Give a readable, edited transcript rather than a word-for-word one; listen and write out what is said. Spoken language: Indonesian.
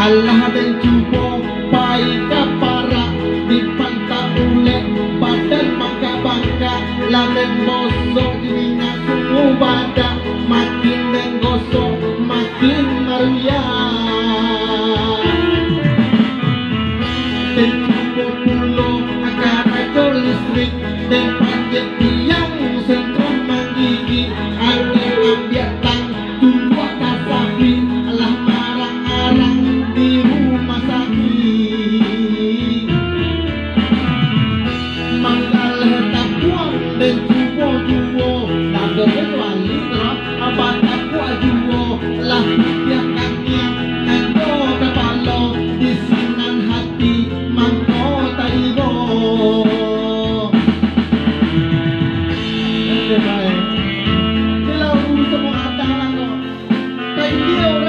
Allah dan cuba baik para di pantai ulek badan mangga bangka lamen bosok dirinya semua badak makin dan gosok makin meriah dan cuba pulau agar aja listrik dan panjat tiang sentrum menggigit ada ambiak tang tumbuh kasapi alah marang-arang di rumah sakit manggal tak puang dan juwo-juwo tak kecuali terap apa tak puang juwo lah biarkan yang nando kepala di sinan hati mangko taibo baik kalau semua datang lah kau dia